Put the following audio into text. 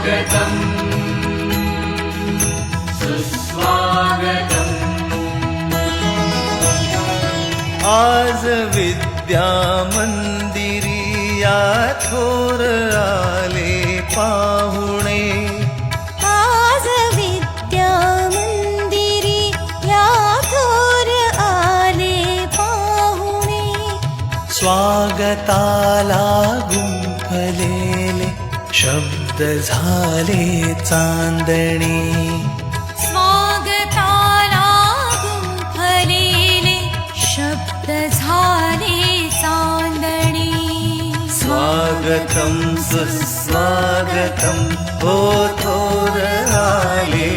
स्वागतम् सुस्वागतम्। आज विद्या मंदिरी या थोर आले पाहुणे, आज विद्या मंदिरी या थोर आले पाहुणे, स्वागताला गुंफलेले शब्द झाले चांदणी, स्वागताला गुंफलेले शब्द झाले चांदणी। स्वागतम् सुस्वागतम् हो थोर आले